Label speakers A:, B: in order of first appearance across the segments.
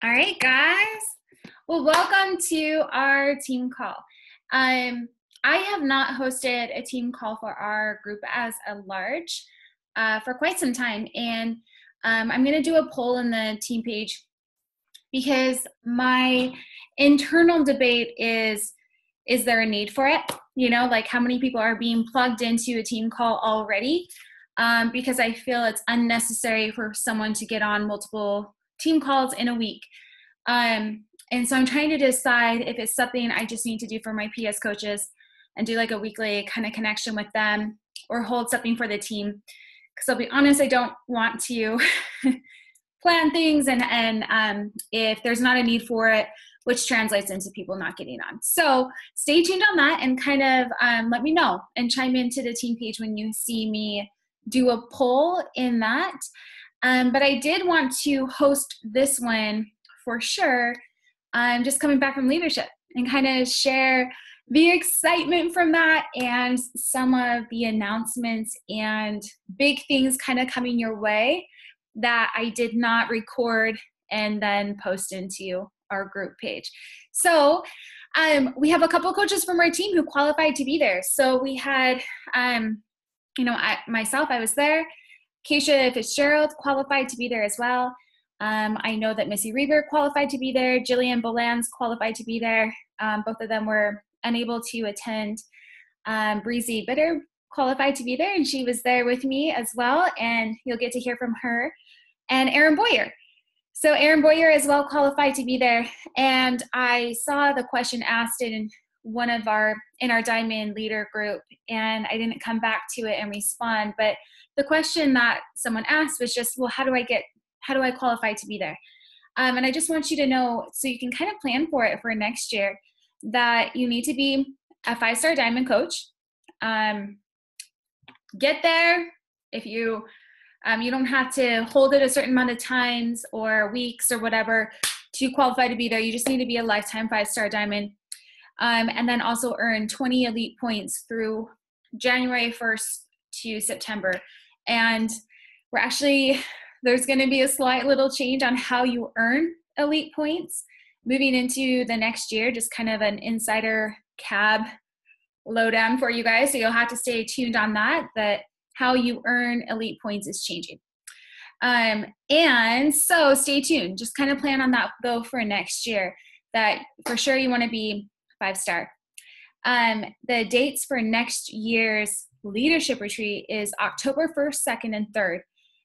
A: All right, guys. Well, welcome to our team call. I have not hosted a team call for our group as a large for quite some time, and I'm going to do a poll in the team page because my internal debate is there a need for it? You know, like how many people are being plugged into a team call already? Because I feel it's unnecessary for someone to get on multiple team calls in a week. And so I'm trying to decide if it's something I just need to do for my PS coaches and do like a weekly kind of connection with them or hold something for the team. Because I'll be honest, I don't want to plan things and if there's not a need for it, which translates into people not getting on. So stay tuned on that and kind of let me know and chime into the team page when you see me do a poll in that. But I did want to host this one for sure. I'm just coming back from leadership and kind of share the excitement from that and some of the announcements and big things kind of coming your way that I did not record and then post into our group page. So we have a couple coaches from our team who qualified to be there. So we had, myself, I was there. Keisha Fitzgerald qualified to be there as well. I know that Missy Reber qualified to be there. Jillian Bolans qualified to be there. Both of them were unable to attend. Breezy Bitter qualified to be there, and she was there with me as well, and you'll get to hear from her. And Erin Boyer. So Erin Boyer as well qualified to be there, and I saw the question asked in our Diamond Leader group, and I didn't come back to it and respond, but the question that someone asked was just, well, how do I qualify to be there? And I just want you to know, so you can kind of plan for it for next year, that you need to be a 5-star Diamond coach. Get there. If you don't have to hold it a certain amount of times or weeks or whatever to qualify to be there. You just need to be a lifetime 5-star Diamond. And then also earn 20 elite points through January 1st to September. And there's going to be a slight little change on how you earn elite points moving into the next year, just kind of an insider cab lowdown for you guys. So you'll have to stay tuned on that how you earn elite points is changing. And so stay tuned. Just kind of plan on that though for next year, that for sure you want to be 5-star. The dates for next year's leadership retreat is October 1st, 2nd, and 3rd,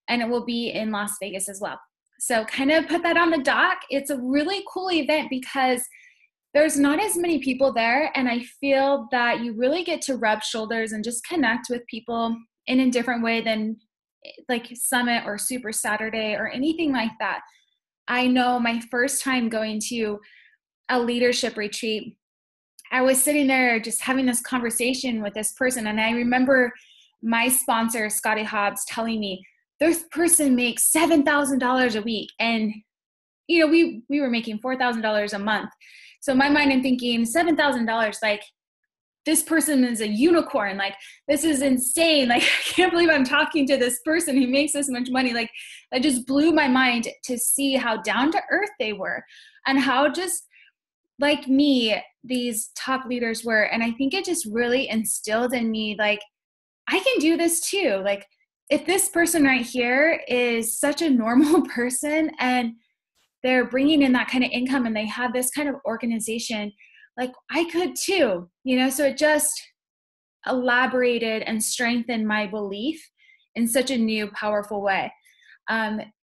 A: and it will be in Las Vegas as well. So kind of put that on the dock. It's a really cool event because there's not as many people there, and I feel that you really get to rub shoulders and just connect with people in a different way than like Summit or Super Saturday or anything like that. I know my first time going to a leadership retreat, I was sitting there just having this conversation with this person, and I remember my sponsor, Scotty Hobbs, telling me, this person makes $7,000 a week. And, we were making $4,000 a month. So in my mind, I'm thinking $7,000, like this person is a unicorn. Like, this is insane. Like, I can't believe I'm talking to this person who makes this much money. Like, that just blew my mind to see how down to earth they were and how just like me, these top leaders were. And I think it just really instilled in me, like, I can do this too. Like, if this person right here is such a normal person and they're bringing in that kind of income and they have this kind of organization, like I could too, so it just elaborated and strengthened my belief in such a new, powerful way.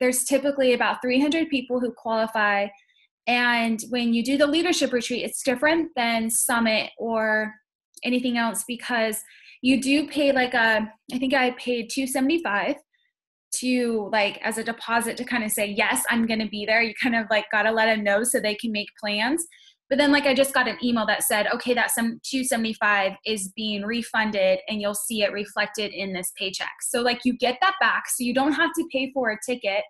A: There's typically about 300 people who qualify. And when you do the leadership retreat, it's different than Summit or anything else because you do pay I think I paid $275 to as a deposit to kind of say, yes, I'm going to be there. You kind of got to let them know so they can make plans. But then I just got an email that said, okay, that $275 is being refunded and you'll see it reflected in this paycheck. So you get that back. So you don't have to pay for a ticket.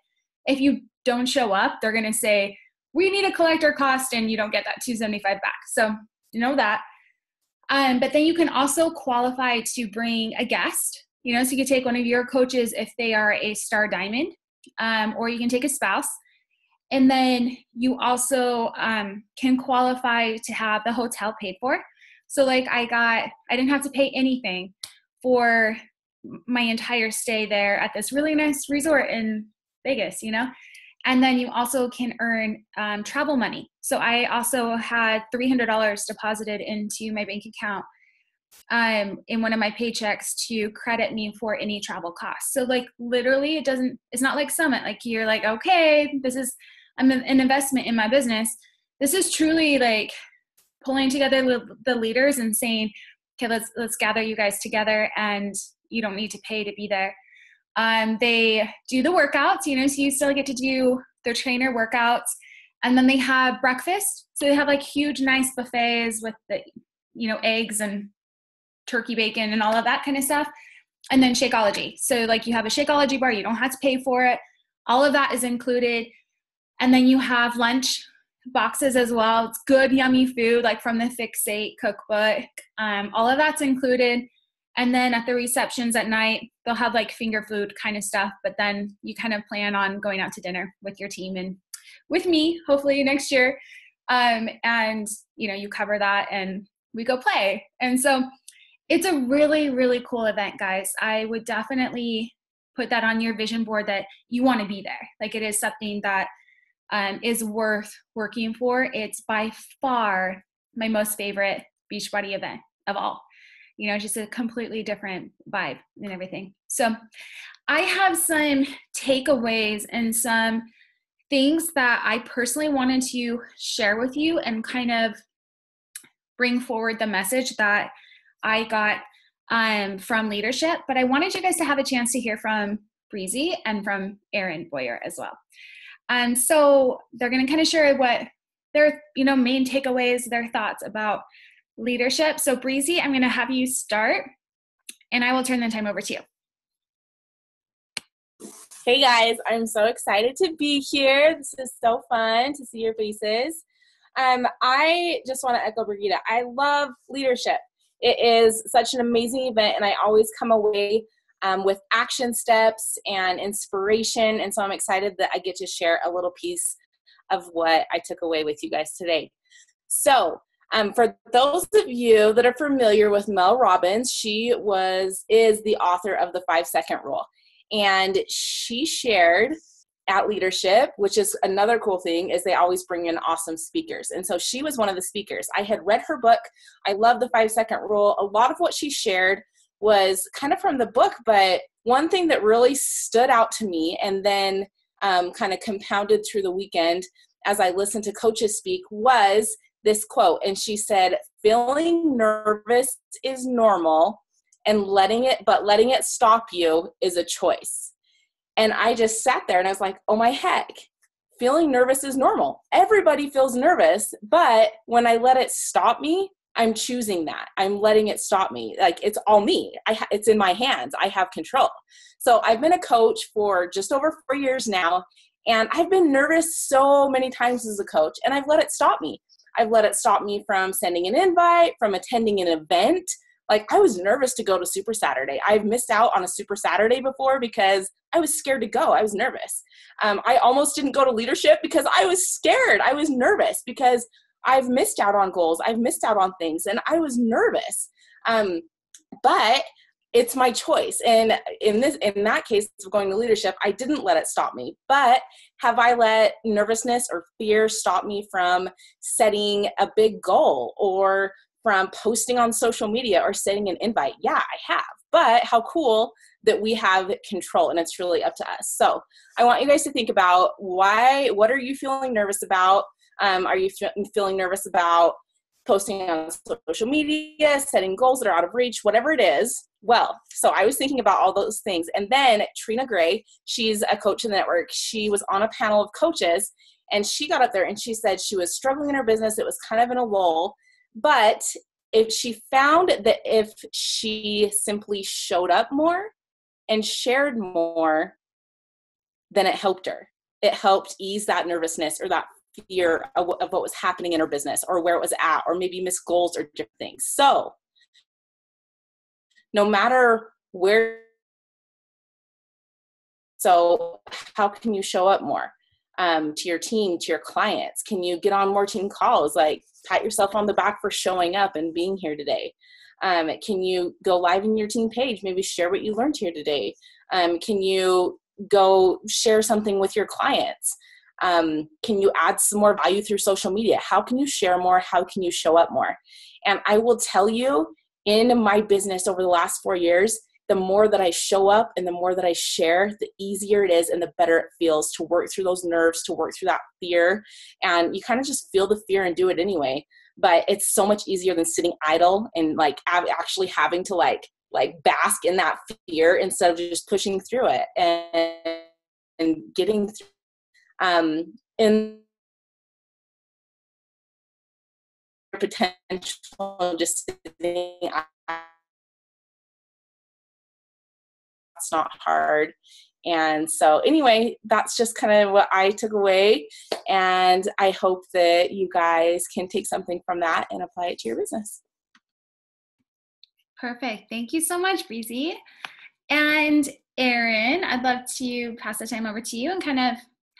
A: If you don't show up, they're going to say, we need a collector cost and you don't get that $275 back. So you know that. But then you can also qualify to bring a guest, so you can take one of your coaches if they are a star diamond, or you can take a spouse. And then you also can qualify to have the hotel paid for. So like I didn't have to pay anything for my entire stay there at this really nice resort in Vegas, And then you also can earn travel money. So I also had $300 deposited into my bank account in one of my paychecks to credit me for any travel costs. So like literally it's not like Summit. Like you're like, okay, I'm an investment in my business. This is truly like pulling together the leaders and saying, okay, let's gather you guys together, and you don't need to pay to be there. They do the workouts, so you still get to do their trainer workouts, and then they have breakfast. So they have like huge, nice buffets with the, eggs and turkey bacon and all of that kind of stuff. And then Shakeology. So like you have a Shakeology bar, you don't have to pay for it. All of that is included. And then you have lunch boxes as well. It's good, yummy food, like from the Fixate cookbook. All of that's included. And then at the receptions at night, they'll have like finger food kind of stuff, but then you kind of plan on going out to dinner with your team and with me, hopefully next year. And, you cover that and we go play. And so it's a really, really cool event, guys. I would definitely put that on your vision board that you want to be there. Like it is something that is worth working for. It's by far my most favorite Beachbody event of all. Just a completely different vibe and everything. So I have some takeaways and some things that I personally wanted to share with you and kind of bring forward the message that I got from leadership. But I wanted you guys to have a chance to hear from Breezy and from Erin Boyer as well. And so they're going to kind of share what their main takeaways, their thoughts about leadership. So Breezy, I'm going to have you start and I will turn the time over to you.
B: Hey guys, I'm so excited to be here. This is so fun to see your faces. I just want to echo Brigitte. I love leadership. It is such an amazing event and I always come away with action steps and inspiration. And so I'm excited that I get to share a little piece of what I took away with you guys today. So for those of you that are familiar with Mel Robbins, she is the author of the 5-second rule. And she shared at Leadership, which is another cool thing, is they always bring in awesome speakers. And so she was one of the speakers. I had read her book. I love the 5-second rule. A lot of what she shared was kind of from the book, but one thing that really stood out to me and then kind of compounded through the weekend as I listened to coaches speak was this quote. And she said, feeling nervous is normal, and letting it stop you is a choice. And I just sat there and I was like, oh my heck, feeling nervous is normal. Everybody feels nervous, but when I let it stop me, I'm choosing that. I'm letting it stop me. Like it's all me. It's in my hands. I have control. So I've been a coach for just over 4 years now, and I've been nervous so many times as a coach, and I've let it stop me. I've let it stop me from sending an invite, from attending an event. Like I was nervous to go to Super Saturday. I've missed out on a Super Saturday before because I was scared to go. I was nervous. I almost didn't go to Leadership because I was scared. I was nervous because I've missed out on goals. I've missed out on things and I was nervous. But it's my choice. And in that case of going to Leadership, I didn't let it stop me. But have I let nervousness or fear stop me from setting a big goal or from posting on social media or sending an invite? Yeah, I have. But how cool that we have control, and it's really up to us. So I want you guys to think about what are you feeling nervous about? Are you feeling nervous about posting on social media, setting goals that are out of reach, whatever it is? Well, so I was thinking about all those things. And then Trina Gray, she's a coach in the network. She was on a panel of coaches, and she got up there and she said she was struggling in her business. It was kind of in a lull. But if she found that if she simply showed up more and shared more, then it helped her. It helped ease that nervousness or that fear of what was happening in her business or where it was at, or maybe missed goals or different things. So no matter where, so how can you show up more? to your team, to your clients? Can you get on more team calls? Like, pat yourself on the back for showing up and being here today. Can you go live in your team page? Maybe share what you learned here today. Can you go share something with your clients? Can you add some more value through social media? How can you share more? How can you show up more? And I will tell you, in my business over the last 4 years, the more that I show up and the more that I share, the easier it is and the better it feels to work through those nerves, to work through that fear. And you kind of just feel the fear and do it anyway. But it's so much easier than sitting idle and like actually having to like bask in that fear instead of just pushing through it and getting through. In potential of just sitting, it's not hard. And so anyway, that's just kind of what I took away. And I hope that you guys can take something from that and apply it to your business.
A: Perfect. Thank you so much, Breezy. And Erin, I'd love to pass the time over to you and kind of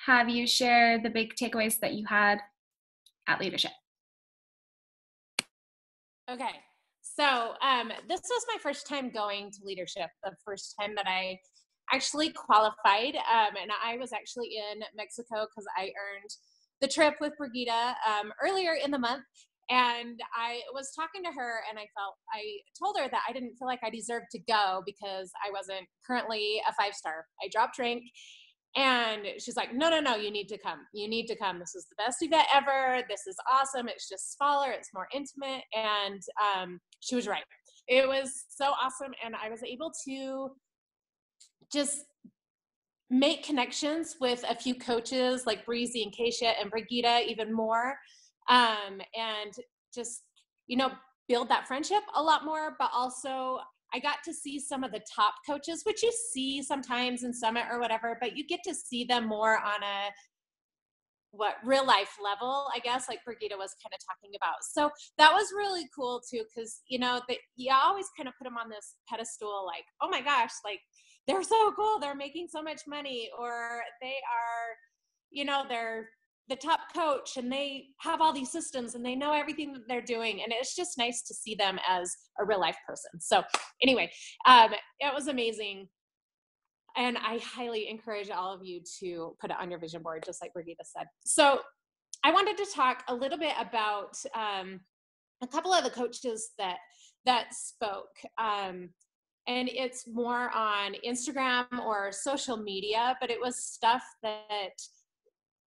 A: have you share the big takeaways that you had at Leadership.
C: Okay. So this was my first time going to Leadership, the first time that I actually qualified. And I was actually in Mexico because I earned the trip with Brigitte earlier in the month. And I was talking to her and I told her that I didn't feel like I deserved to go because I wasn't currently a 5-star. I dropped rank. And she's like, no, you need to come. You need to come. This is the best event ever. This is awesome. It's just smaller. It's more intimate. And she was right. It was so awesome. And I was able to just make connections with a few coaches like Breezy and Keisha and Brigitte even more. And just, build that friendship a lot more, but also I got to see some of the top coaches, which you see sometimes in Summit or whatever, but you get to see them more on a real life level, I guess, like Brigitte was kind of talking about. So that was really cool too, because you always kind of put them on this pedestal, like, oh my gosh, like they're so cool, they're making so much money, or they are, they're the top coach and they have all these systems and they know everything that they're doing. And it's just nice to see them as a real life person. So anyway, it was amazing. And I highly encourage all of you to put it on your vision board, just like Brigitte said. So I wanted to talk a little bit about a couple of the coaches that spoke. And it's more on Instagram or social media, but it was stuff that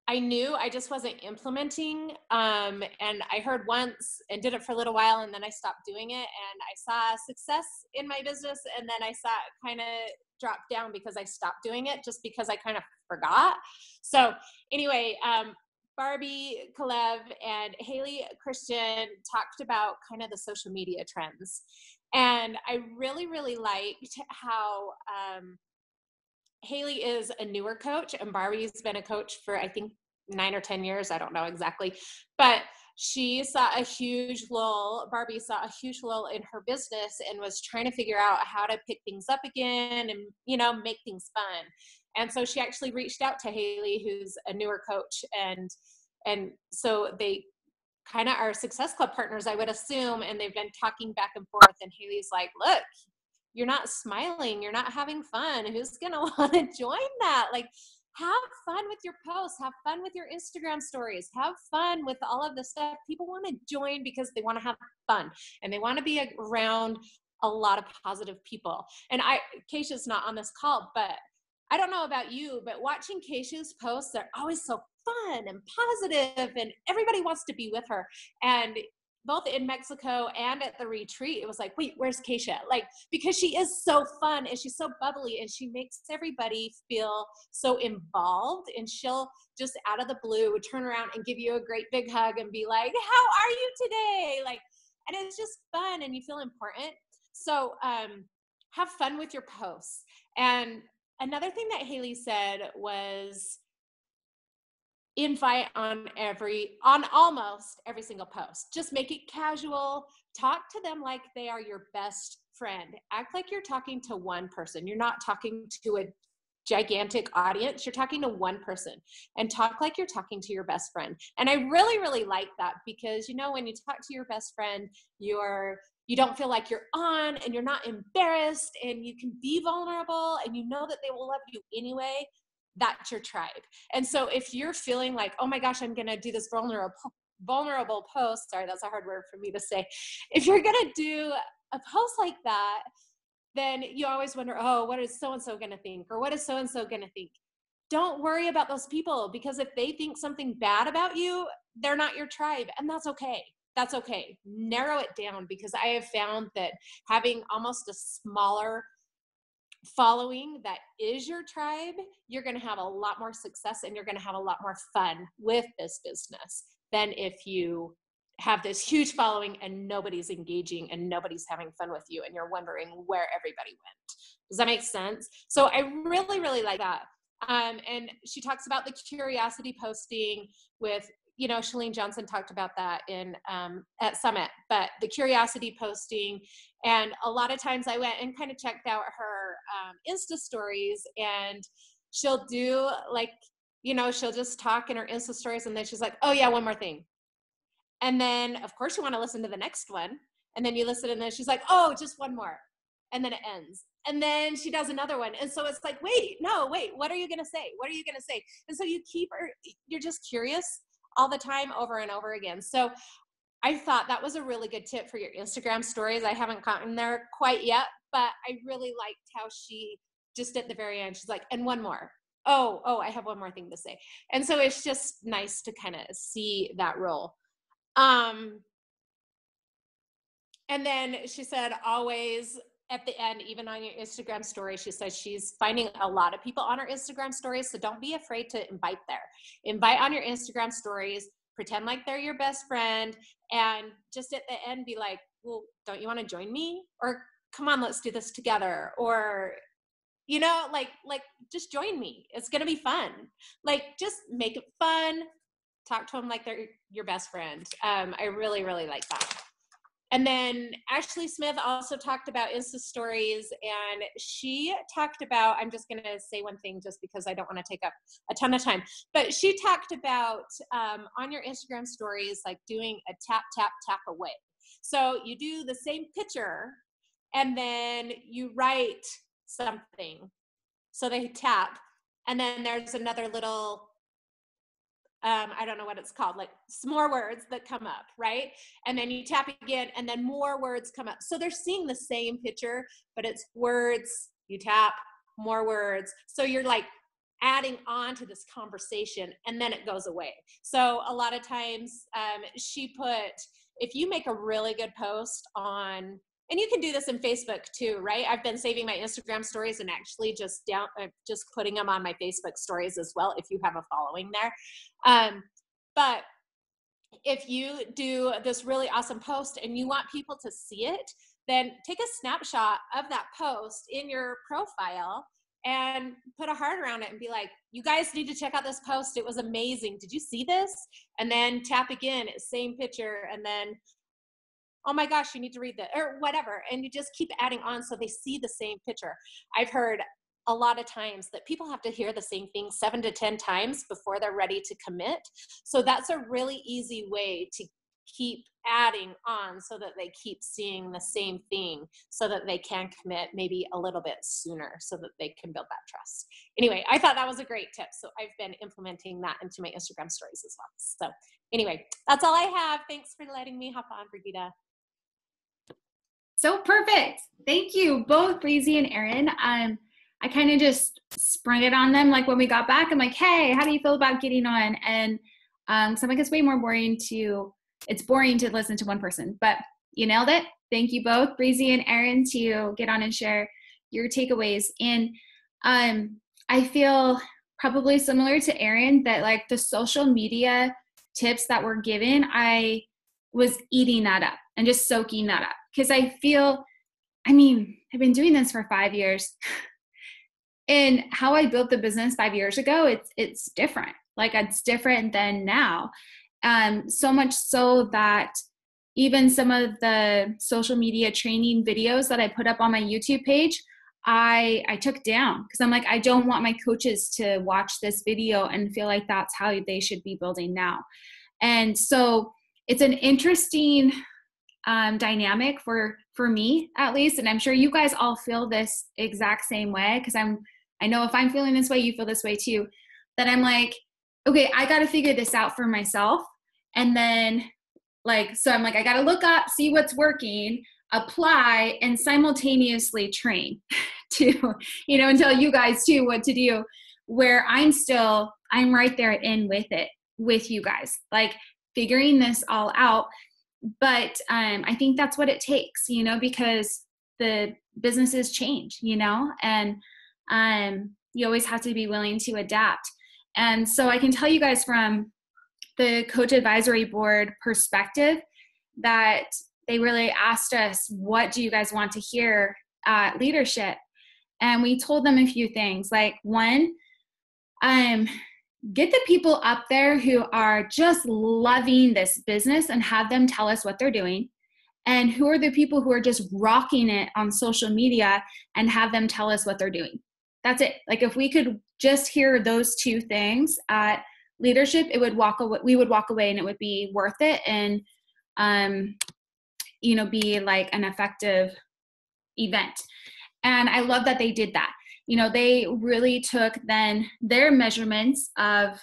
C: I knew I just wasn't implementing. And I heard once and did it for a little while, and then I stopped doing it. And I saw success in my business, and then I saw it kind of drop down because I stopped doing it just because I kind of forgot. So anyway, Barbie Kalev and Haley Christian talked about kind of the social media trends. And I really, really liked how Haley is a newer coach and Barbie's been a coach for, I think, 9 or 10 years. I don't know exactly, but Barbie saw a huge lull in her business and was trying to figure out how to pick things up again and, make things fun. And so she actually reached out to Haley, who's a newer coach. And so they kind of are Success Club partners, I would assume. And they've been talking back and forth, and Haley's like, look, you're not smiling, you're not having fun. Who's going to want to join that? Like, have fun with your posts, have fun with your Instagram stories, have fun with all of the stuff. People want to join because they want to have fun and they want to be around a lot of positive people. And Keisha's not on this call, but I don't know about you, but watching Keisha's posts, they're always so fun and positive and everybody wants to be with her. And both in Mexico and at the retreat, it was like, wait, where's Keisha? Like, because she is so fun and she's so bubbly and she makes everybody feel so involved, and she'll just out of the blue turn around and give you a great big hug and be like, how are you today? Like, and it's just fun and you feel important. So have fun with your posts. And another thing that Haley said was, invite on almost every single post. Just make it casual. Talk to them like they are your best friend. Act like you're talking to one person. You're not talking to gigantic audience. You're talking to one person, and talk like you're talking to your best friend. And I really, really like that, because, you know, when you talk to your best friend, you don't feel like you're on, and you're not embarrassed, and you can be vulnerable, and you know that they will love you anyway. That's your tribe. And so if you're feeling like, oh my gosh, I'm going to do this vulnerable post, sorry, that's a hard word for me to say. If you're going to do a post like that, then you always wonder, oh, what is so-and-so going to think? Or what is so-and-so going to think? Don't worry about those people, because if they think something bad about you, they're not your tribe, and that's okay. That's okay. Narrow it down, because I have found that having almost a smaller following that is your tribe, you're going to have a lot more success, and you're going to have a lot more fun with this business than if you have this huge following and nobody's engaging and nobody's having fun with you, and you're wondering where everybody went. Does that make sense? So I really, really like that. And she talks about the curiosity posting with, you know, Chalene Johnson talked about that in at Summit, but the curiosity posting. And a lot of times I went and kind of checked out her Insta stories, and she'll do like, you know, she'll just talk in her Insta stories, and then she's like, oh yeah, one more thing. And then of course you want to listen to the next one, and then you listen, and then she's like, oh, just one more. And then it ends. And then she does another one. And so it's like, wait, what are you going to say? What are you going to say? And so you're just curious all the time, over and over again. So I thought that was a really good tip for your Instagram stories. I haven't gotten there quite yet, but I really liked how she just at the very end, she's like, and one more. Oh, I have one more thing to say. And so it's just nice to kind of see that role. And then she said, always at the end, even on your Instagram story, she says she's finding a lot of people on her Instagram stories. So don't be afraid to invite there. Invite on your Instagram stories, pretend like they're your best friend, and just at the end be like, well, don't you want to join me? Or come on, let's do this together. Or, you know, like just join me. It's going to be fun. Like, just make it fun. Talk to them like they're your best friend. I really, really like that. And then Ashley Smith also talked about Insta stories, and she talked about, I'm just going to say one thing just because I don't want to take up a ton of time, but she talked about on your Instagram stories, like doing a tap, tap, tap away. So you do the same picture, and then you write something. So they tap, and then there's another little, I don't know what it's called, like some more words that come up, right? And then you tap again, and then more words come up. So they're seeing the same picture, but it's words, you tap, more words. So you're like adding on to this conversation, and then it goes away. So a lot of times she put, if you make a really good post on, and you can do this in Facebook too, right? I've been saving my Instagram stories and actually just putting them on my Facebook stories as well, if you have a following there. But if you do this really awesome post and you want people to see it, then take a snapshot of that post in your profile and put a heart around it and be like, you guys need to check out this post. It was amazing. Did you see this? And then tap again, same picture, and then, oh my gosh, you need to read that, or whatever. And you just keep adding on so they see the same picture. I've heard a lot of times that people have to hear the same thing 7 to 10 times before they're ready to commit. So that's a really easy way to keep adding on so that they keep seeing the same thing, so that they can commit maybe a little bit sooner, so that they can build that trust. Anyway, I thought that was a great tip. So I've been implementing that into my Instagram stories as well. So anyway, that's all I have. Thanks for letting me hop on, Brigitte.
A: So perfect. Thank you both, Breezy and Erin. I kind of just sprung it on them. Like when we got back, I'm like, hey, how do you feel about getting on? And so I'm like, it's boring to listen to one person, but you nailed it. Thank you both, Breezy and Erin, to get on and share your takeaways. And I feel probably similar to Erin that like the social media tips that were given, I was eating that up and just soaking that up. Because I feel, I've been doing this for 5 years. And how I built the business 5 years ago, it's different. Like it's different than now. So much so that even some of the social media training videos that I put up on my YouTube page, I took down, because I'm like, I don't want my coaches to watch this video and feel like that's how they should be building now. And so it's an interesting dynamic for me, at least. And I'm sure you guys all feel this exact same way, because I know if I'm feeling this way, you feel this way too, that I'm like, okay, I got to figure this out for myself. And then so I'm like, I got to look up, see what's working, apply, and simultaneously train to, and tell you guys too what to do, where I'm right there in with it, with you guys, like figuring this all out. But I think that's what it takes, because the businesses change, and you always have to be willing to adapt. And so I can tell you guys from the Coach Advisory Board perspective that they really asked us, what do you guys want to hear at leadership? And we told them a few things, like, one, get the people up there who are just loving this business and have them tell us what they're doing. And who are the people who are just rocking it on social media and have them tell us what they're doing. That's it. Like, if we could just hear those two things at leadership, we would walk away and it would be worth it. And, be like an effective event. And I love that they did that. They really took then their measurements of,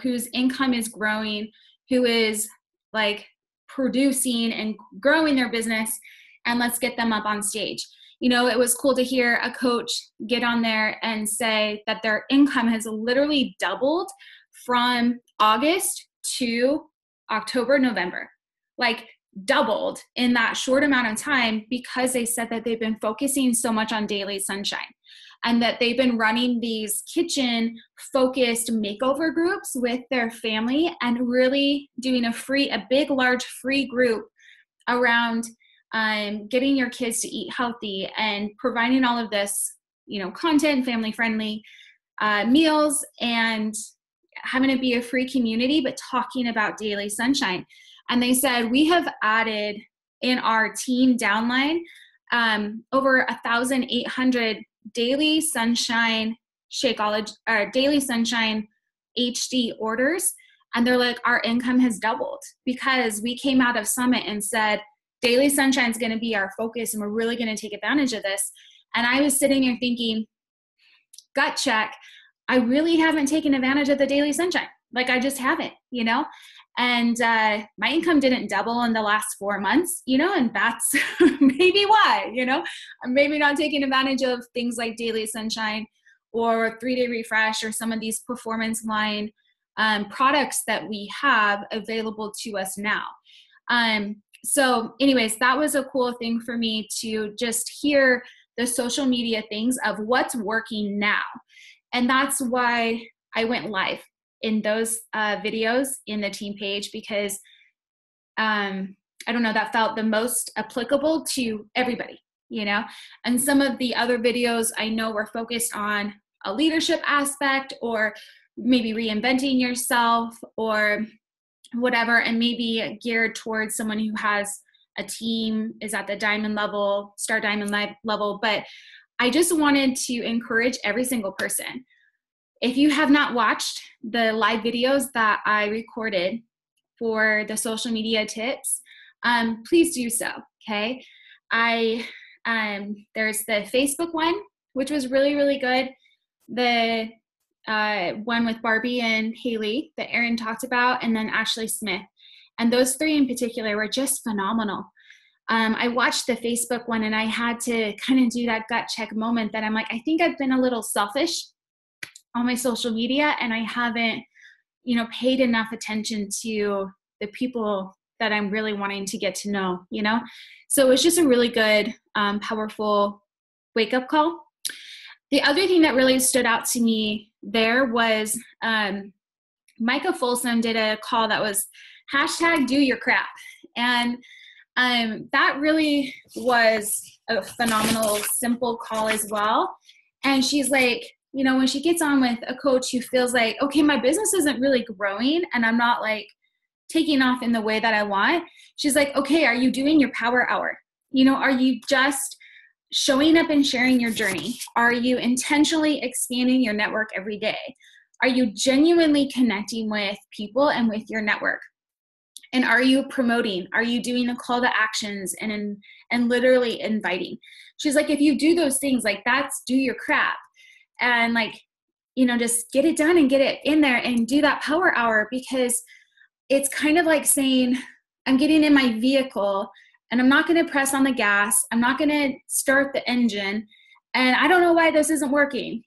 A: whose income is growing, who is like producing and growing their business, and let's get them up on stage. It was cool to hear a coach get on there and say that their income has literally doubled from August to October, November, like doubled in that short amount of time, because they said that they've been focusing so much on Daily Sunshine, and that they've been running these kitchen focused makeover groups with their family, and really doing a big, large free group around getting your kids to eat healthy and providing all of this, content, family friendly meals, and having it be a free community, but talking about Daily Sunshine. And they said, we have added in our team downline over 1,800 Daily Sunshine Shakeology, or Daily Sunshine HD orders. And they're like, our income has doubled because we came out of Summit and said, Daily Sunshine is going to be our focus, and we're really going to take advantage of this. And I was sitting there thinking, gut check, I really haven't taken advantage of the Daily Sunshine. Like, I just haven't, and my income didn't double in the last 4 months, and that's maybe why, I'm maybe not taking advantage of things like Daily Sunshine or 3-Day Refresh or some of these performance line products that we have available to us now. So anyways, that was a cool thing for me to just hear the social media things of what's working now. And that's why I went live in those videos in the team page, because I don't know, that felt the most applicable to everybody, and some of the other videos I know were focused on a leadership aspect, or maybe reinventing yourself or whatever, and maybe geared towards someone who has a team, is at the diamond level, star diamond level. But I just wanted to encourage every single person. If you have not watched the live videos that I recorded for the social media tips, please do so, okay? There's the Facebook one, which was really, really good. The one with Barbie and Haley that Erin talked about, and then Ashley Smith. And those three in particular were just phenomenal. I watched the Facebook one, and I had to kind of do that gut check moment that I'm like, I think I've been a little selfish on my social media, and I haven't, paid enough attention to the people that I'm really wanting to get to know, So it was just a really good, powerful wake-up call. The other thing that really stood out to me there was Micah Folsom did a call that was #DoYourCrap. And that really was a phenomenal, simple call as well. And she's like, when she gets on with a coach who feels like, okay, my business isn't really growing and I'm not like taking off in the way that I want. She's like, okay, are you doing your power hour? Are you just showing up and sharing your journey? Are you intentionally expanding your network every day? Are you genuinely connecting with people and with your network? And are you promoting? Are you doing a call to actions and literally inviting? She's like, if you do those things, like, that's do your crap. And like, just get it done and get it in there and do that power hour, because it's kind of like saying, I'm getting in my vehicle and I'm not going to press on the gas. I'm not going to start the engine. And I don't know why this isn't working,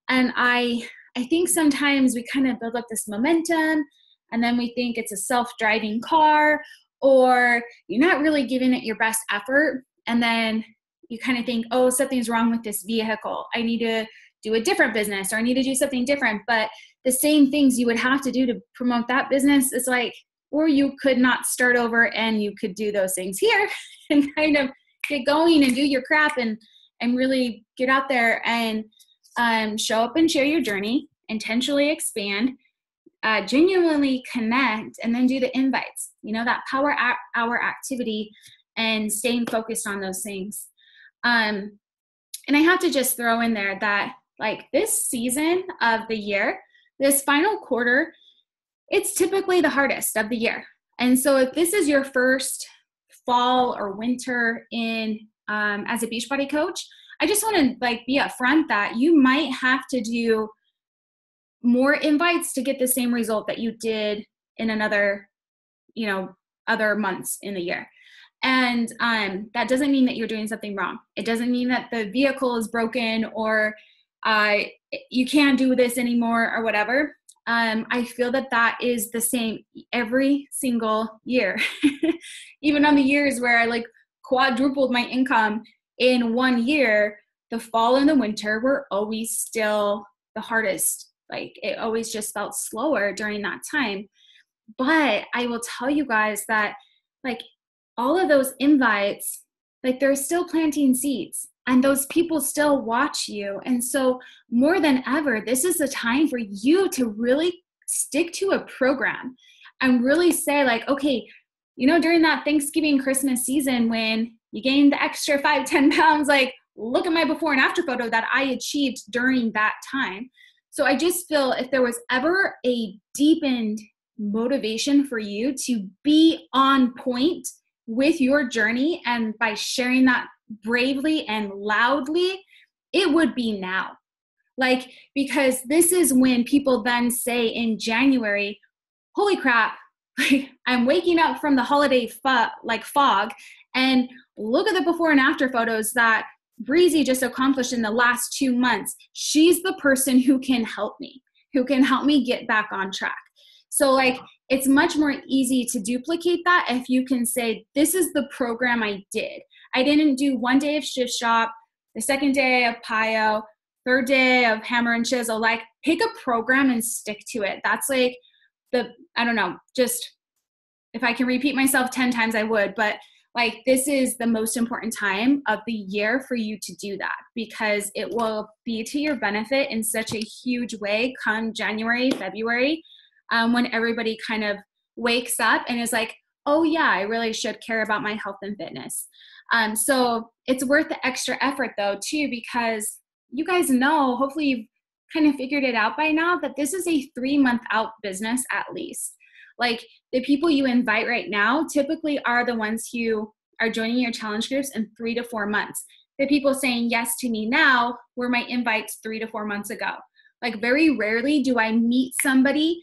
A: And I think sometimes we kind of build up this momentum, and then we think it's a self-driving car, or you're not really giving it your best effort. And then you kind of think, oh, something's wrong with this vehicle. I need to do a different business, or I need to do something different. But the same things you would have to do to promote that business is like, or you could not start over and you could do those things here and kind of get going and do your crap and really get out there and show up and share your journey, intentionally expand, genuinely connect, and then do the invites, that power hour activity, and staying focused on those things. And I have to just throw in there that, like, this season of the year, this final quarter, it's typically the hardest of the year. And so if this is your first fall or winter in as a Beachbody coach, I just want to be upfront that you might have to do more invites to get the same result that you did in another, other months in the year. And that doesn't mean that you're doing something wrong. It doesn't mean that the vehicle is broken, or you can't do this anymore, or whatever. I feel that is the same every single year. Even on the years where I quadrupled my income in 1 year, the fall and the winter were always still the hardest. It always just felt slower during that time. But I will tell you guys that all of those invites, they're still planting seeds, and those people still watch you. And so more than ever, this is the time for you to really stick to a program and really say okay, during that Thanksgiving, Christmas season, when you gained the extra 5-10 pounds, look at my before and after photo that I achieved during that time. So I just feel if there was ever a deepened motivation for you to be on point with your journey, and by sharing that bravely and loudly, it would be now. Because this is when people then say in January, holy crap, I'm waking up from the holiday fog, and look at the before and after photos that Breezy just accomplished in the last 2 months. She's the person who can help me get back on track. So it's much more easy to duplicate that if you can say, this is the program I did. I didn't do 1 day of Shift Shop, the second day of PiYo, third day of Hammer and Chisel. Pick a program and stick to it. That's just if I can repeat myself 10 times, I would. But this is the most important time of the year for you to do that, because it will be to your benefit in such a huge way come January, February, when everybody kind of wakes up and is oh yeah, I really should care about my health and fitness. So it's worth the extra effort though too, because you guys know, hopefully you've kind of figured it out by now, that this is a 3-month out business at least. The people you invite right now typically are the ones who are joining your challenge groups in 3 to 4 months. The people saying yes to me now were my invites 3 to 4 months ago. Very rarely do I meet somebody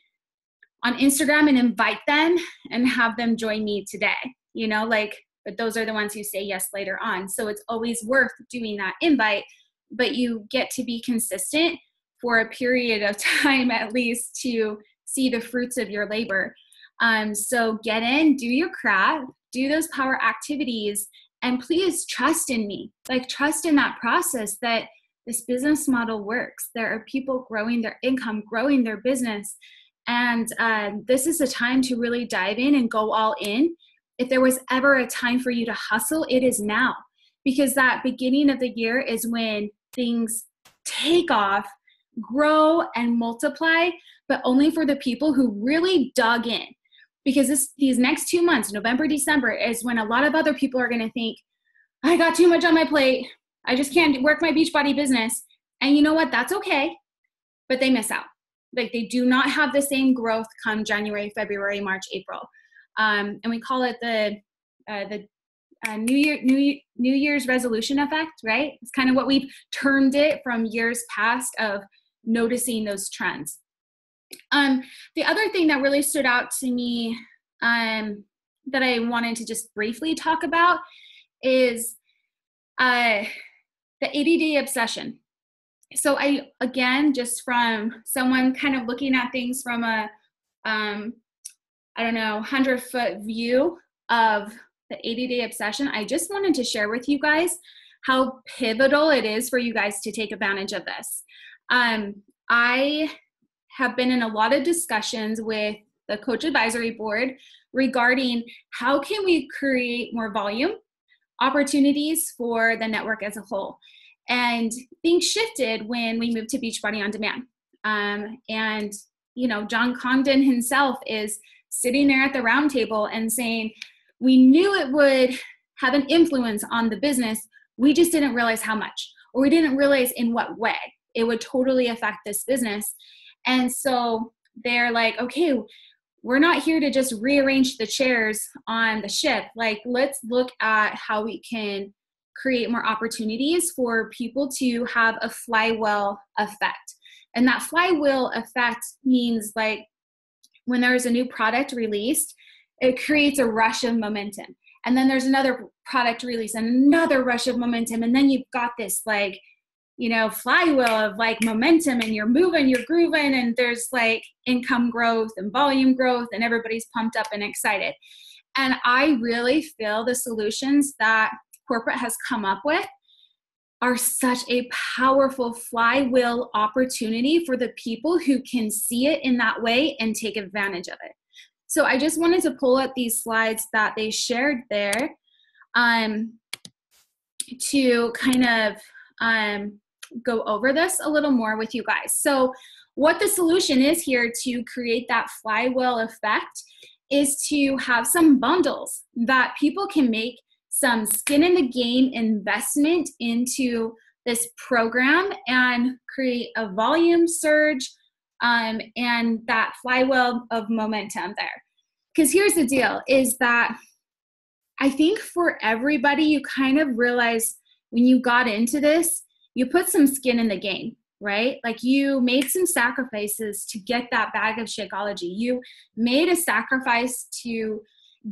A: on Instagram and invite them and have them join me today, but those are the ones who say yes later on. So it's always worth doing that invite, but you get to be consistent for a period of time at least to see the fruits of your labor. So get in, do your craft, do those power activities, and please trust in me. Trust in that process that this business model works. There are people growing their income, growing their business. And this is a time to really dive in and go all in. If there was ever a time for you to hustle, it is now. Because that beginning of the year is when things take off, grow, and multiply, but only for the people who really dug in. Because these next 2 months, November, December, is when a lot of other people are going to think, I got too much on my plate. I just can't work my Beachbody business. And you know what? That's okay. But they miss out. Like they do not have the same growth come January, February, March, April. And we call it the New Year's resolution effect, right? It's kind of what we've termed it from years past of noticing those trends. The other thing that really stood out to me that I wanted to just briefly talk about is the 80-day obsession. So again, just from someone kind of looking at things from a, 100-foot view of the 80-day obsession, I just wanted to share with you guys how pivotal it is for you guys to take advantage of this. I have been in a lot of discussions with the Coach Advisory Board regarding how can we create more volume opportunities for the network as a whole. And things shifted when we moved to Beachbody On Demand. And, John Congdon himself is sitting there at the round table and saying, we knew it would have an influence on the business. We just didn't realize how much, or we didn't realize in what way it would totally affect this business. And so they're like, okay, we're not here to just rearrange the chairs on the ship. Like, let's look at how we can create more opportunities for people to have a flywheel effect. And that flywheel effect means like when there's a new product released, it creates a rush of momentum. And then there's another product release and another rush of momentum. And then you've got this like, flywheel of like momentum, and you're moving, you're grooving, and there's like income growth and volume growth, and everybody's pumped up and excited. And I really feel the solutions that corporate has come up with are such a powerful flywheel opportunity for the people who can see it in that way and take advantage of it. So I just wanted to pull up these slides that they shared there to kind of go over this a little more with you guys. So what the solution is here to create that flywheel effect is to have some bundles that people can make some skin in the game investment into this program and create a volume surge and that flywheel of momentum there. Because here's the deal, is that I think for everybody, you kind of realize when you got into this, you put some skin in the game, right? Like you made some sacrifices to get that bag of Shakeology. You made a sacrifice to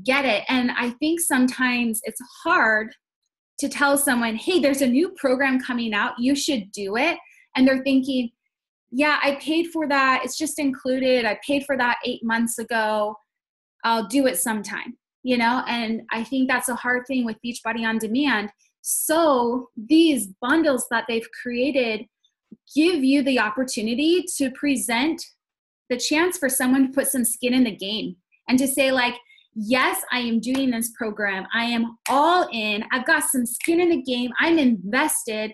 A: get it. And I think sometimes it's hard to tell someone, hey, there's a new program coming out, you should do it. And they're thinking, yeah, I paid for that. It's just included. I paid for that 8 months ago. I'll do it sometime, and I think that's a hard thing with Beachbody On Demand. So these bundles that they've created give you the opportunity to present the chance for someone to put some skin in the game and to say like, yes, I am doing this program. I am all in. I've got some skin in the game. I'm invested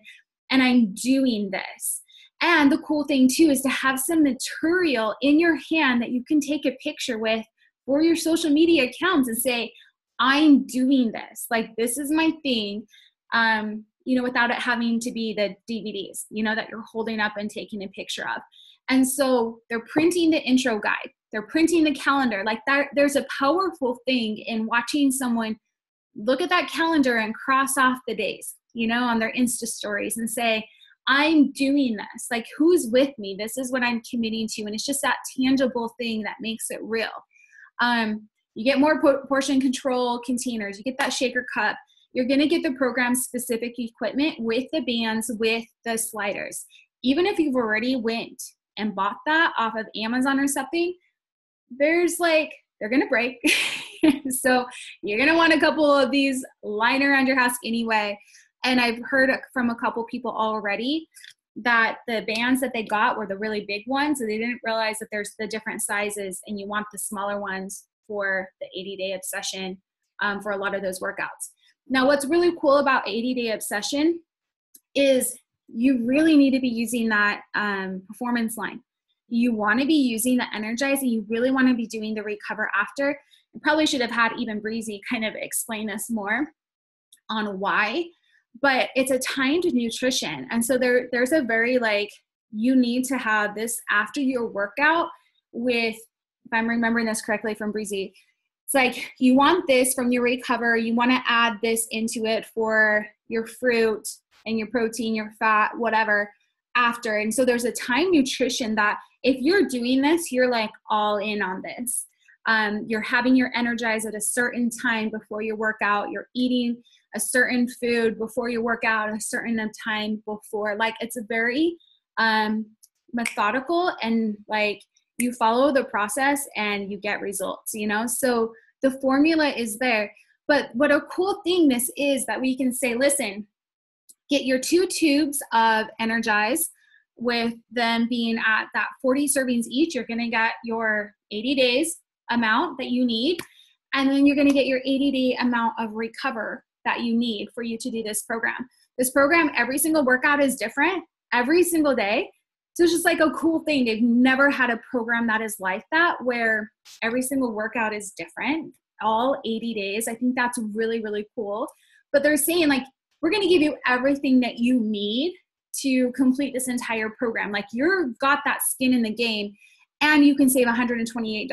A: and I'm doing this. And the cool thing too is to have some material in your hand that you can take a picture with for your social media accounts and say, I'm doing this. Like, this is my thing. Without it having to be the DVDs, that you're holding up and taking a picture of. And so they're printing the intro guide. They're printing the calendar. Like that, there's a powerful thing in watching someone look at that calendar and cross off the days, on their Insta stories and say, I'm doing this. Like, who's with me? This is what I'm committing to. And it's just that tangible thing that makes it real. You get more portion control containers. You get that shaker cup. You're going to get the program-specific equipment with the bands, with the sliders. Even if you've already went and bought that off of Amazon or something, they're going to break. So you're going to want a couple of these lying around your house anyway. And I've heard from a couple people already that the bands that they got were the really big ones, and they didn't realize that there's the different sizes, and you want the smaller ones for the 80-day obsession for a lot of those workouts. Now, what's really cool about 80-day obsession is you really need to be using that performance line. You want to be using the energize, and you really want to be doing the recover after. I probably should have had even Breezy kind of explain this more. on why, but it's a timed nutrition. And so there's a very like, you need to have this after your workout with, if I'm remembering this correctly from Breezy, it's like you want this from your recover, you want to add this into it for your fruit and your protein, your fat, whatever after. And so there's a time nutrition that if you're doing this, you're like all in on this. You're having your Energize at a certain time before your workout. You're eating a certain food before your workout, a certain time before. Like it's a very methodical, and like you follow the process and you get results, you know? So the formula is there. But what a cool thing this is that we can say, listen, get your 2 tubes of Energize, with them being at that 40 servings each. You're going to get your 80 days amount that you need. And then you're going to get your 80-day amount of recover that you need for you to do this program. This program, every single workout is different every single day. So it's just like a cool thing. They've never had a program that is like that, where every single workout is different, all 80 days. I think that's really, really cool. But they're saying like, we're going to give you everything that you need to complete this entire program. Like you've got that skin in the game, and you can save $128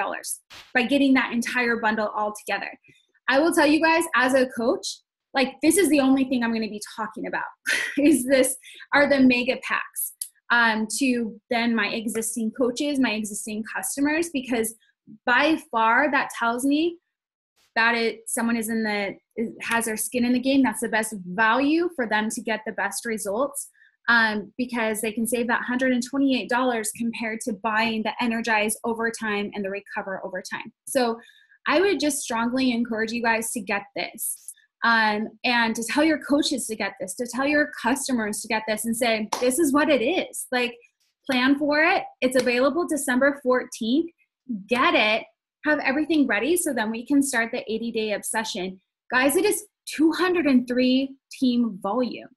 A: by getting that entire bundle all together. I will tell you guys, as a coach, like this is the only thing I'm going to be talking about are the mega packs to then my existing coaches, my existing customers, because by far that tells me that someone has their skin in the game. That's the best value for them to get the best results, because they can save that $128 compared to buying the Energize overtime and the Recover overtime. So I would just strongly encourage you guys to get this, and to tell your coaches to get this, to tell your customers to get this, and say, this is what it is. Like, plan for it. It's available December 14th. Get it. Have everything ready so then we can start the 80-day obsession. Guys, it is 203 team volume.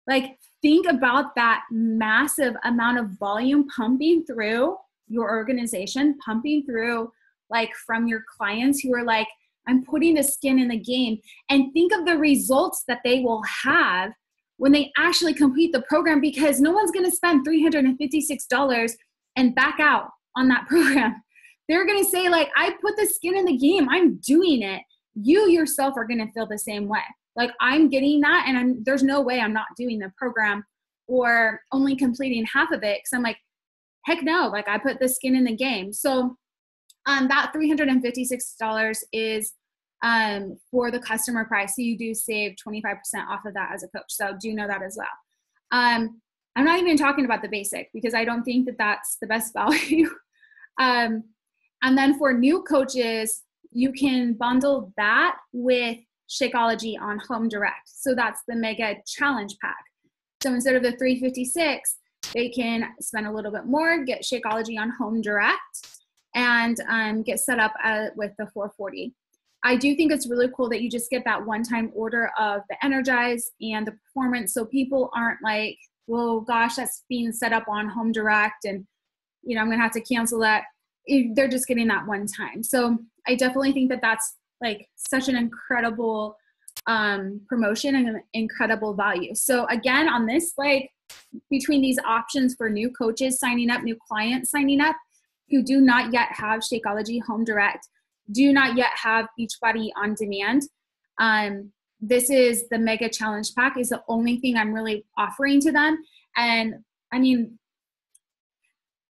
A: Like, think about that massive amount of volume pumping through your organization, pumping through like from your clients who are like, I'm putting the skin in the game, and think of the results that they will have when they actually complete the program, because no one's going to spend $356 and back out on that program. They're going to say like, I put the skin in the game. I'm doing it. You yourself are going to feel the same way. Like, I'm getting that, and there's no way I'm not doing the program or only completing half of it. Cause I'm like, heck no, like I put the skin in the game. So that $356 is for the customer price. So you do save 25% off of that as a coach. So do know that as well. I'm not even talking about the basic, because I don't think that that's the best value. And then for new coaches, you can bundle that with Shakeology on Home Direct. So that's the mega challenge pack. So instead of the $356, they can spend a little bit more, get Shakeology on Home Direct, and get set up with the $440. I do think it's really cool that you just get that one-time order of the Energize and the Performance, so people aren't like, well, gosh, that's being set up on Home Direct, and you know, I'm gonna have to cancel that. They're just getting that one time. So I definitely think that that's like such an incredible promotion and an incredible value. So again, on this, like between these options for new coaches signing up, new clients signing up who do not yet have Shakeology Home Direct, do not yet have Beachbody On Demand, this is the mega challenge pack, is the only thing I'm really offering to them. And I mean,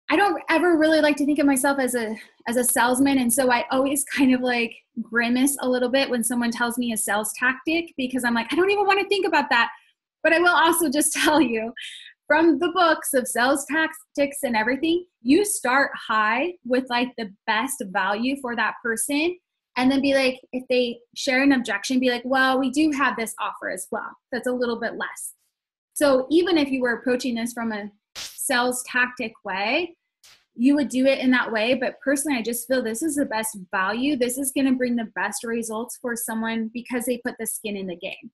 A: I don't ever really like to think of myself as a salesman. And so I always kind of like grimace a little bit when someone tells me a sales tactic, because I'm like, I don't even want to think about that. But I will also just tell you, from the books of sales tactics and everything, you start high with like the best value for that person. And then be like, if they share an objection, be like, well, we do have this offer as well. That's a little bit less. So even if you were approaching this from a sales tactic way, you would do it in that way. But personally, I just feel this is the best value. This is going to bring the best results for someone because they put the skin in the game.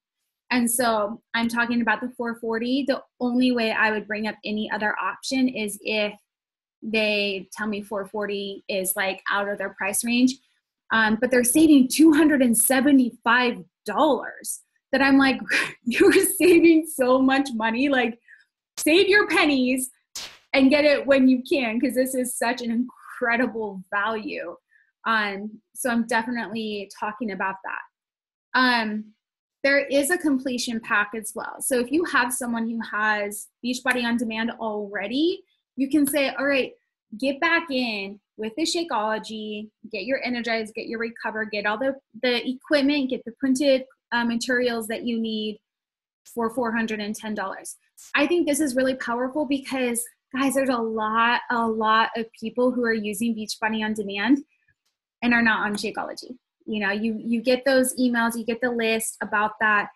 A: And so I'm talking about the $440. The only way I would bring up any other option is if they tell me $440 is like out of their price range. But they're saving $275. that I'm like, you're saving so much money. Like, save your pennies and get it when you can, because this is such an incredible value. So I'm definitely talking about that. There is a completion pack as well. So if you have someone who has Beachbody On Demand already, you can say, all right, get back in with the Shakeology, get your Energize, get your Recover, get all the equipment, get the printed materials that you need for $410. I think this is really powerful because, guys, there's a lot of people who are using Beachbody On Demand and are not on Shakeology. You know, you get those emails, you get the list about that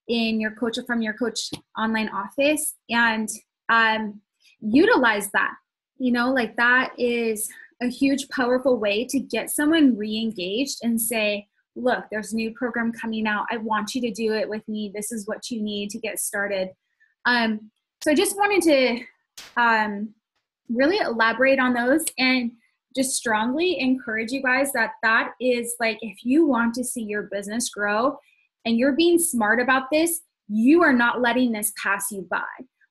A: in your coach from your coach online office, and utilize that. You know, like that is a huge, powerful way to get someone re-engaged and say, look, there's a new program coming out. I want you to do it with me. This is what you need to get started. So I just wanted to really elaborate on those and just strongly encourage you guys that is like, if you want to see your business grow and you're being smart about this, you are not letting this pass you by.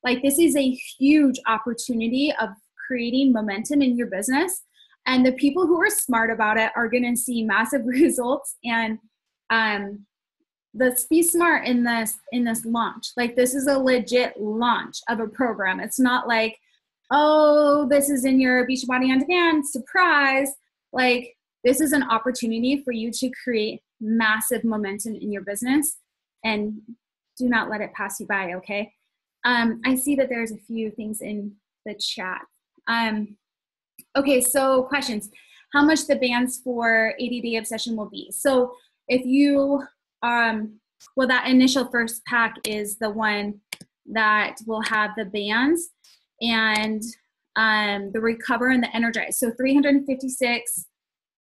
A: Like, this is a huge opportunity of creating momentum in your business. And the people who are smart about it are going to see massive results. And let's be smart in this launch. Like, this is a legit launch of a program. It's not like, oh, this is in your Beachbody On Demand, surprise. Like, this is an opportunity for you to create massive momentum in your business, and do not let it pass you by, okay? I see that there's a few things in the chat. Okay, so questions. How much the bands for 80-Day Obsession will be? So if you, well, that initial first pack is the one that will have the bands and the Recover and the Energize. So $356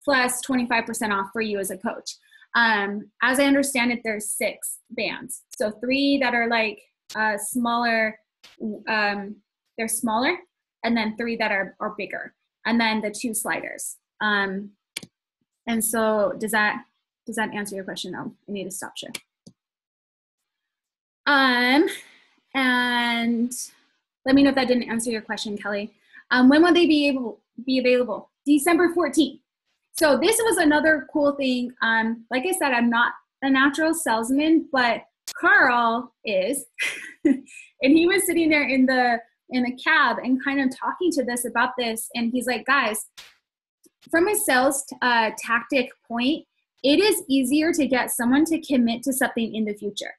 A: plus 25% off for you as a coach. As I understand it, there's 6 bands. So 3 that are like smaller, they're smaller, and then 3 that are bigger, and then the 2 sliders. And so does that answer your question? No, I need to stop share. And let me know if that didn't answer your question, Kelly. When will they be available? December 14th. So this was another cool thing. Like I said, I'm not a natural salesman, but Carl is, and he was sitting there in the cab and kind of talking to this about this. And he's like, guys, from a sales tactic point, it is easier to get someone to commit to something in the future.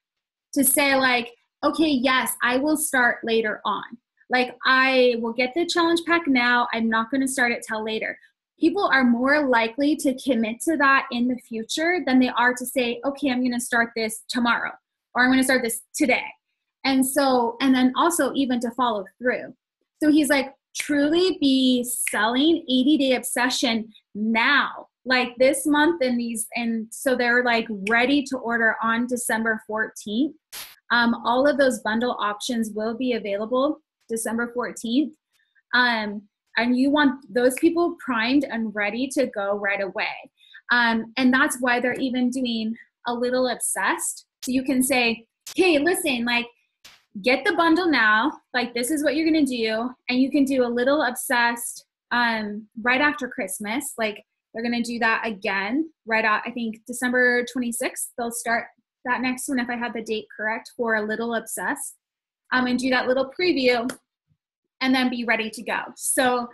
A: To say like, okay, yes, I will start later on. Like, I will get the challenge pack now. I'm not going to start it till later. People are more likely to commit to that in the future than they are to say, okay, I'm going to start this tomorrow, or I'm going to start this today. And so, and then also even to follow through. So he's like, truly be selling 80-Day Obsession now, like this month, and so they're like ready to order on December 14th. All of those bundle options will be available December 14th. And you want those people primed and ready to go right away. And that's why they're even doing a little obsessed. So you can say, hey, listen, like, get the bundle now. Like, this is what you're going to do. And you can do a little obsessed right after Christmas. Like, they're going to do that again right out, I think, December 26th. They'll start that next one, if I have the date correct, for a little obsessed. And do that little preview and then be ready to go. So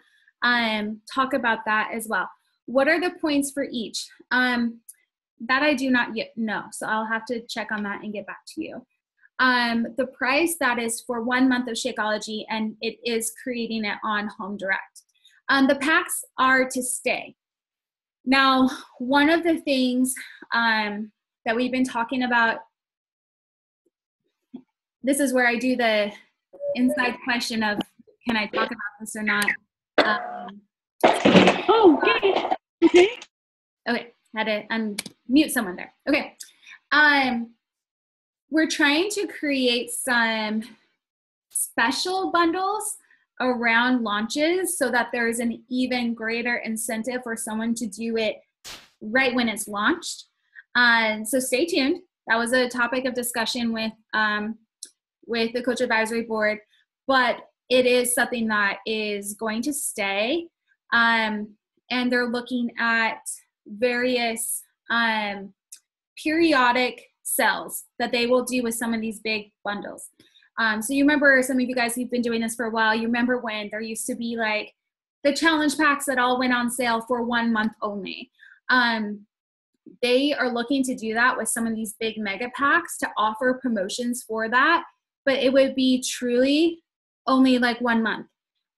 A: talk about that as well. What are the points for each? That I do not yet know. So I'll have to check on that and get back to you. The price, that is for 1 month of Shakeology, and it is creating it on Home Direct. The packs are to stay. Now, one of the things that we've been talking about, this is where I do the inside question of, can I talk about this or not? Okay. Okay, had to unmute someone there. Okay. We're trying to create some special bundles around launches so that there's an even greater incentive for someone to do it right when it's launched. So stay tuned. That was a topic of discussion with the Coach Advisory Board, but it is something that is going to stay. And they're looking at various periodic sales that they will do with some of these big bundles. So you remember, some of you guys who've been doing this for a while, you remember when there used to be like the challenge packs that all went on sale for 1 month only. They are looking to do that with some of these big mega packs to offer promotions for that, but it would be truly only like 1 month,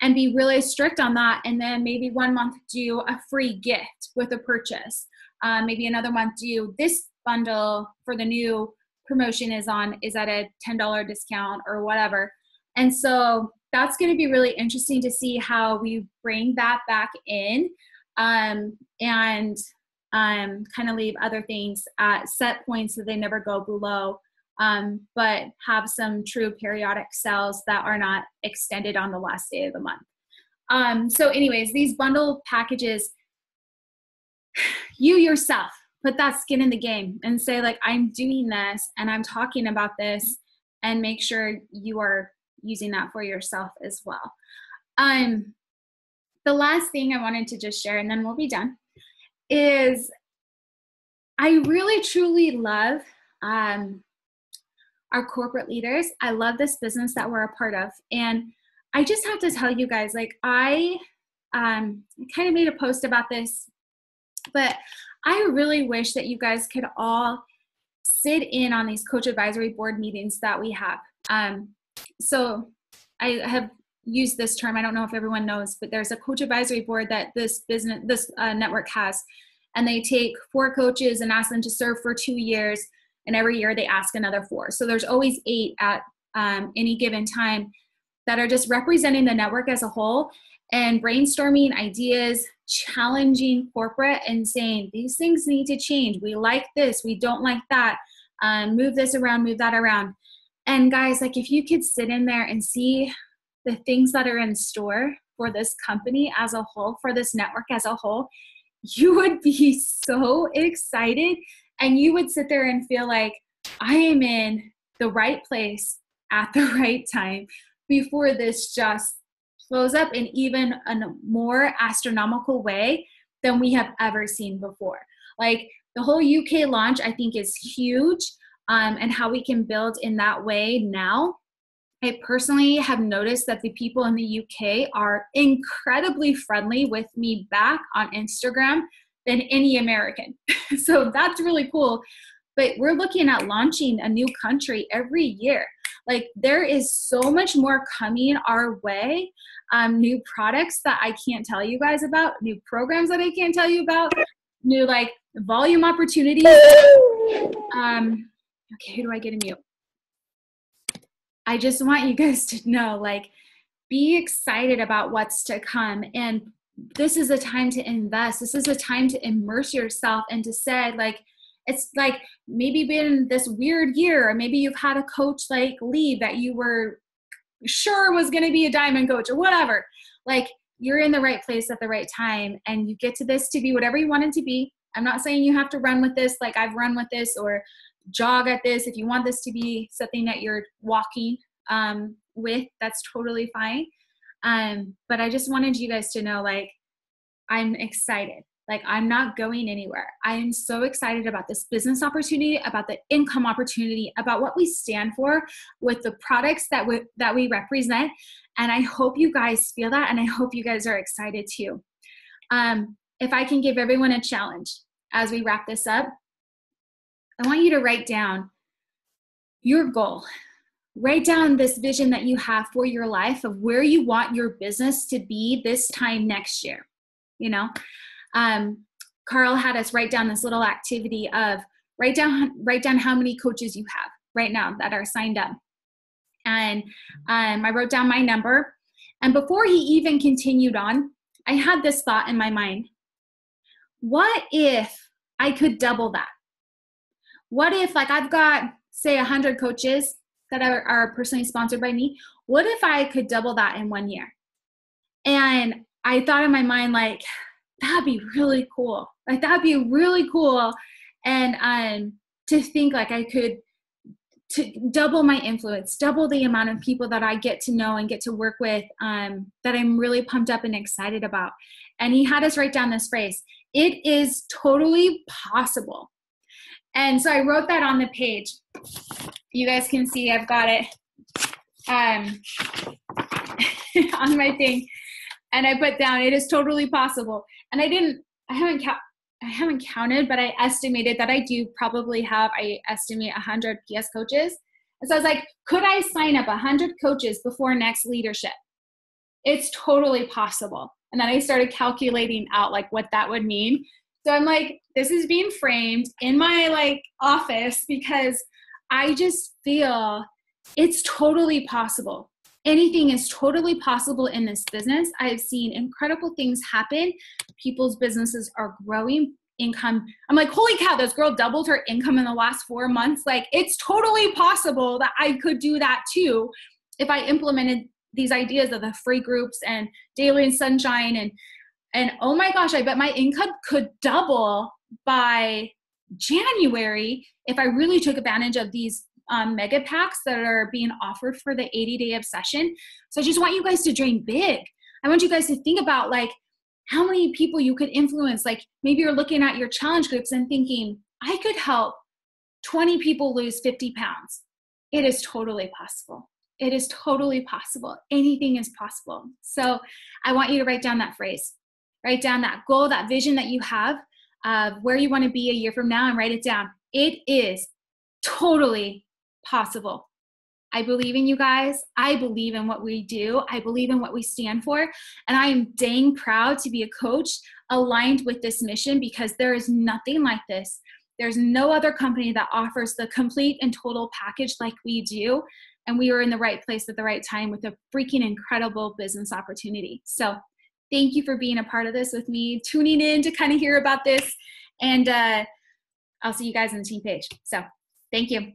A: and be really strict on that. And then maybe 1 month do a free gift with a purchase. Maybe another month do this bundle for the new promotion is at a $10 discount or whatever. And so that's going to be really interesting to see how we bring that back in, and kind of leave other things at set points so they never go below, but have some true periodic sales that are not extended on the last day of the month. So anyways, these bundle packages, you yourself put that skin in the game and say, like, I'm doing this and I'm talking about this, and make sure you are using that for yourself as well. The last thing I wanted to just share, and then we'll be done, is I really truly love our corporate leaders. I love this business that we're a part of. And I just have to tell you guys, like, I kind of made a post about this, but I really wish that you guys could all sit in on these Coach Advisory Board meetings that we have. So I have used this term, I don't know if everyone knows, but there's a Coach Advisory Board that this network has. And they take 4 coaches and ask them to serve for 2 years. And every year they ask another 4. So there's always 8 at any given time that are just representing the network as a whole and brainstorming ideas, challenging corporate and saying, these things need to change. We like this, we don't like that. Move this around, move that around. And guys, like, if you could sit in there and see the things that are in store for this company as a whole, for this network as a whole, you would be so excited, and you would sit there and feel like, I am in the right place at the right time before this just blows up in even a more astronomical way than we have ever seen before. Like, the whole UK launch, I think, is huge, and how we can build in that way now. I personally have noticed that the people in the UK are incredibly friendly with me back on Instagram than any American. So that's really cool. But we're looking at launching a new country every year. Like, there is so much more coming our way. New products that I can't tell you guys about, new programs that I can't tell you about, new like volume opportunities. Okay, who do I get a mute? I just want you guys to know, like, be excited about what's to come. And this is a time to invest. This is a time to immerse yourself and to say, like, it's like maybe been this weird year, or maybe you've had a coach like leave that you were sure was going to be a diamond coach or whatever. Like, you're in the right place at the right time, and you get to this to be whatever you want it to be. I'm not saying you have to run with this like I've run with this, or jog at this. If you want this to be something that you're walking with, that's totally fine. But I just wanted you guys to know, like, I'm excited. Like, I'm not going anywhere. I am so excited about this business opportunity, about the income opportunity, about what we stand for with the products that we represent. And I hope you guys feel that, and I hope you guys are excited too. If I can give everyone a challenge as we wrap this up, I want you to write down your goal. Write down this vision that you have for your life of where you want your business to be this time next year. You know, Carl had us write down this little activity of write down how many coaches you have right now that are signed up. And I wrote down my number. And before he even continued on, I had this thought in my mind. What if I could double that? What if, like, I've got, say, 100 coaches that are personally sponsored by me. What if I could double that in 1 year? And I thought in my mind, like, that'd be really cool. Like, that'd be really cool. And to think like I could to double my influence, double the amount of people that I get to know and get to work with, that I'm really pumped up and excited about. And he had us write down this phrase, it is totally possible. And so I wrote that on the page. You guys can see I've got it on my thing. And I put down, it is totally possible. And I haven't counted, but I estimated that I do probably have, I estimate 100 PS coaches. And so I was like, could I sign up 100 coaches before next leadership? It's totally possible. And then I started calculating out like what that would mean. So I'm like, this is being framed in my like office because I just feel it's totally possible. Anything is totally possible in this business. I've seen incredible things happen. People's businesses are growing, income. I'm like, holy cow, this girl doubled her income in the last 4 months. Like, it's totally possible that I could do that too if I implemented these ideas of the free groups and daily sunshine. And oh my gosh, I bet my income could double by January if I really took advantage of these mega packs that are being offered for the 80-day obsession. So I just want you guys to dream big. I want you guys to think about like how many people you could influence. Like maybe you're looking at your challenge groups and thinking, I could help 20 people lose 50 pounds. It is totally possible. It is totally possible. Anything is possible. So I want you to write down that phrase, write down that goal, that vision that you have of where you want to be a year from now, and write it down. It is totally possible. I believe in you guys. I believe in what we do. I believe in what we stand for. And I am dang proud to be a coach aligned with this mission because there is nothing like this. There's no other company that offers the complete and total package like we do. And we are in the right place at the right time with a freaking incredible business opportunity. So thank you for being a part of this with me, tuning in to kind of hear about this. And I'll see you guys on the team page. So thank you.